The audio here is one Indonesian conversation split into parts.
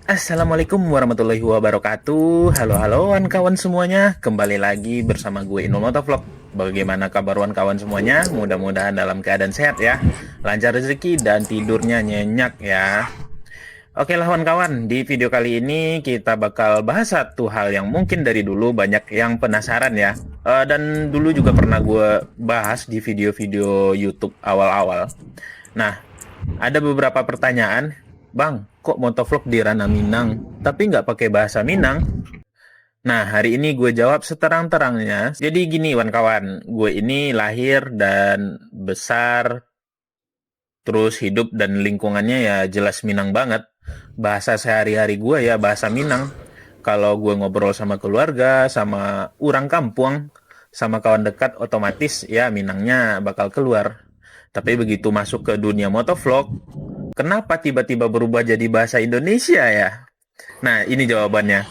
Assalamualaikum warahmatullahi wabarakatuh. Halo halo kawan semuanya. Kembali lagi bersama gue Inul Motovlog. Bagaimana kabar kawan semuanya? Mudah-mudahan dalam keadaan sehat ya. Lancar rezeki dan tidurnya nyenyak ya. Oke lah kawan-kawan, di video kali ini kita bakal bahas satu hal yang mungkin dari dulu banyak yang penasaran ya. Dan dulu juga pernah gue bahas di video-video YouTube awal-awal. Nah, ada beberapa pertanyaan. Bang, kok motovlog di ranah Minang, tapi nggak pakai bahasa Minang? Nah, hari ini gue jawab seterang-terangnya. Jadi gini, kawan-kawan. Gue ini lahir dan besar, terus hidup dan lingkungannya ya jelas Minang banget. Bahasa sehari-hari gue ya bahasa Minang. Kalau gue ngobrol sama keluarga, sama orang kampung, sama kawan dekat, otomatis ya Minangnya bakal keluar. Tapi begitu masuk ke dunia motovlog, kenapa tiba-tiba berubah jadi bahasa Indonesia ya? Nah, ini jawabannya.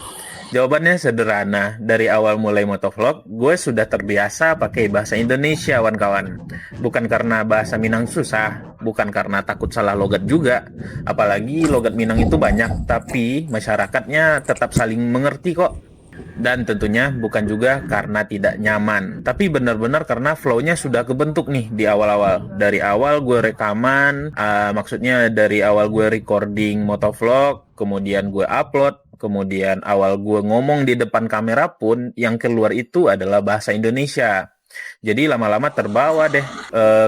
Jawabannya sederhana. Dari awal mulai motovlog, gue sudah terbiasa pakai bahasa Indonesia, kawan-kawan. Bukan karena bahasa Minang susah, bukan karena takut salah logat juga. Apalagi logat Minang itu banyak, tapi masyarakatnya tetap saling mengerti kok. Dan tentunya bukan juga karena tidak nyaman, tapi benar-benar karena flow-nya sudah kebentuk nih di awal-awal. Dari awal gue rekaman, maksudnya dari awal gue recording motovlog, kemudian gue upload, kemudian awal gue ngomong di depan kamera pun yang keluar itu adalah bahasa Indonesia. Jadi lama-lama terbawa deh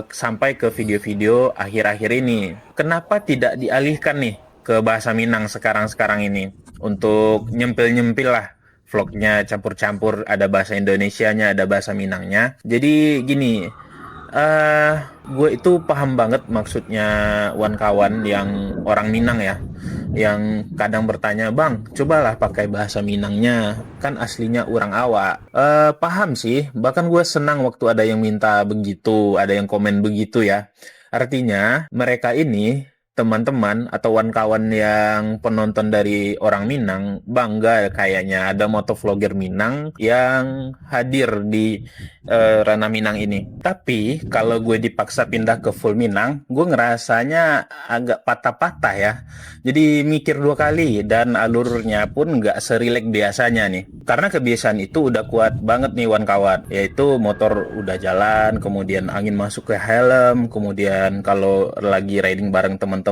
sampai ke video-video akhir-akhir ini. Kenapa tidak dialihkan nih ke bahasa Minang sekarang-sekarang ini? Untuk nyempil-nyempil lah vlognya campur-campur, ada bahasa Indonesianya, ada bahasa Minangnya. Jadi gini, eh gue itu paham banget maksudnya kawan yang orang Minang ya, yang kadang bertanya, bang, cobalah pakai bahasa Minangnya, kan aslinya orang awak. Paham sih, bahkan gue senang waktu ada yang minta begitu, ada yang komen begitu ya. Artinya mereka ini teman-teman atau kawan yang penonton dari orang Minang bangga kayaknya ada motovlogger Minang yang hadir di ranah Minang ini. Tapi kalau gue dipaksa pindah ke full Minang, gue ngerasanya agak patah-patah ya. Jadi mikir dua kali dan alurnya pun nggak serilek biasanya nih. Karena kebiasaan itu udah kuat banget nih kawan, yaitu motor udah jalan, kemudian angin masuk ke helm, kemudian kalau lagi riding bareng teman-teman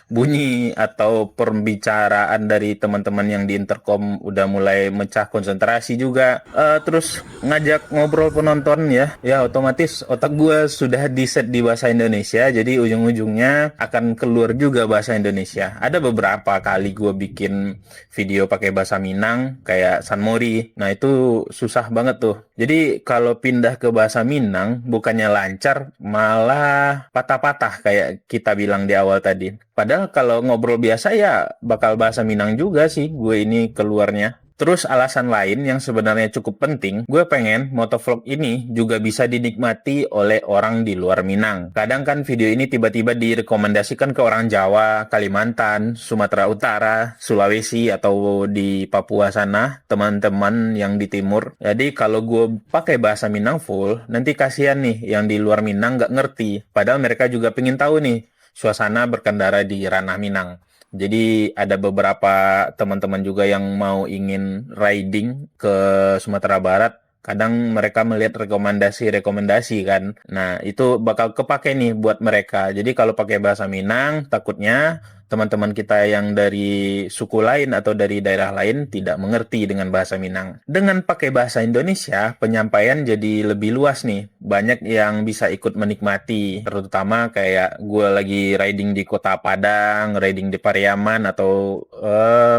bunyi atau pembicaraan dari teman-teman yang di intercom udah mulai mecah konsentrasi juga. Terus ngajak ngobrol penonton ya otomatis otak gue sudah di set di bahasa Indonesia, jadi ujung-ujungnya akan keluar juga bahasa Indonesia. Ada beberapa kali gue bikin video pakai bahasa Minang kayak San Mori. Nah, itu susah banget tuh. Jadi kalau pindah ke bahasa Minang bukannya lancar, malah patah-patah kayak kita bilang di awal tadi. Padahal kalau ngobrol biasa ya bakal bahasa Minang juga sih gue ini keluarnya. Terus alasan lain yang sebenarnya cukup penting, gue pengen motovlog ini juga bisa dinikmati oleh orang di luar Minang. Kadang kan video ini tiba-tiba direkomendasikan ke orang Jawa, Kalimantan, Sumatera Utara, Sulawesi, atau di Papua sana, teman-teman yang di timur. Jadi kalau gue pakai bahasa Minang full, nanti kasihan nih yang di luar Minang nggak ngerti. Padahal mereka juga pengen tahu nih suasana berkendara di ranah Minang. Jadi ada beberapa teman-teman juga yang mau ingin riding ke Sumatera Barat. Kadang mereka melihat rekomendasi-rekomendasi kan. Nah, itu bakal kepake nih buat mereka. Jadi kalau pakai bahasa Minang, takutnya teman-teman kita yang dari suku lain atau dari daerah lain tidak mengerti dengan bahasa Minang. Dengan pakai bahasa Indonesia, penyampaian jadi lebih luas nih. Banyak yang bisa ikut menikmati, terutama kayak gue lagi riding di Kota Padang, riding di Pariaman, atau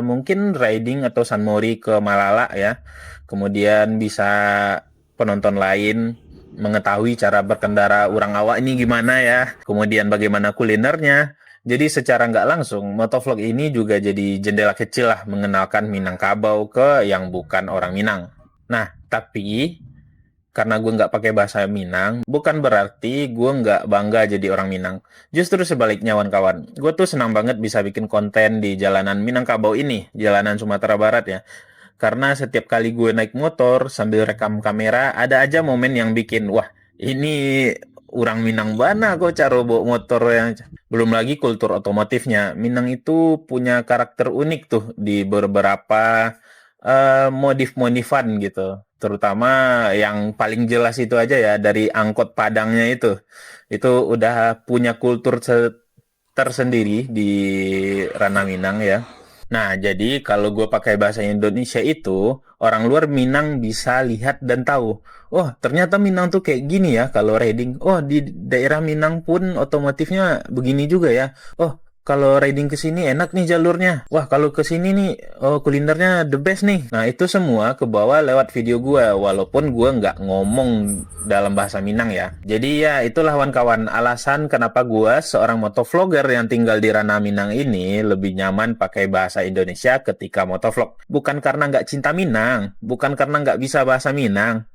mungkin riding atau San Mori ke Malala ya. Kemudian bisa penonton lain mengetahui cara berkendara orang awak ini gimana ya, kemudian bagaimana kulinernya. Jadi secara nggak langsung, motovlog ini juga jadi jendela kecil lah mengenalkan Minangkabau ke yang bukan orang Minang. Nah, tapi karena gue nggak pakai bahasa Minang, bukan berarti gue nggak bangga jadi orang Minang. Justru sebaliknya, kawan-kawan. Gue tuh senang banget bisa bikin konten di jalanan Minangkabau ini, jalanan Sumatera Barat ya. Karena setiap kali gue naik motor sambil rekam kamera, ada aja momen yang bikin, wah, ini orang Minang bana kok cara bawa motor yang belum lagi kultur otomotifnya. Minang itu punya karakter unik tuh di beberapa modif-modifan gitu. Terutama yang paling jelas itu aja ya dari angkot Padangnya itu. Itu udah punya kultur tersendiri di ranah Minang ya. Nah, jadi kalau gue pakai bahasa Indonesia itu, orang luar Minang bisa lihat dan tahu. Oh, ternyata Minang tuh kayak gini ya kalau riding. Oh, di daerah Minang pun otomotifnya begini juga ya. Oh, kalau riding ke sini enak nih jalurnya. Wah, kalau ke sini nih, oh, kulinernya the best nih. Nah, itu semua ke bawah lewat video gue, walaupun gue nggak ngomong dalam bahasa Minang ya. Jadi ya, itulah kawan-kawan alasan kenapa gue, seorang motovlogger yang tinggal di ranah Minang ini, lebih nyaman pakai bahasa Indonesia ketika motovlog. Bukan karena nggak cinta Minang, bukan karena nggak bisa bahasa Minang,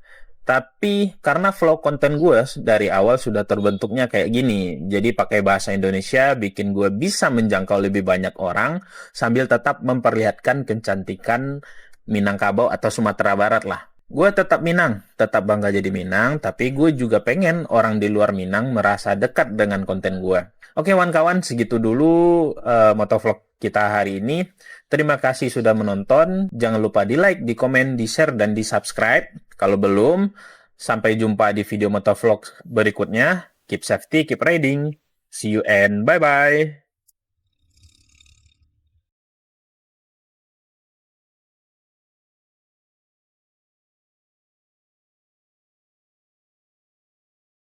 tapi karena flow konten gue dari awal sudah terbentuknya kayak gini. Jadi pakai bahasa Indonesia bikin gue bisa menjangkau lebih banyak orang sambil tetap memperlihatkan kecantikan Minangkabau atau Sumatera Barat lah. Gue tetap Minang, tetap bangga jadi Minang, tapi gue juga pengen orang di luar Minang merasa dekat dengan konten gue. Oke, kawan-kawan, segitu dulu motovlog kita hari ini. Terima kasih sudah menonton. Jangan lupa di like, di komen, di share, dan di subscribe. Kalau belum, sampai jumpa di video motovlog berikutnya. Keep safety, keep riding. See you and bye-bye.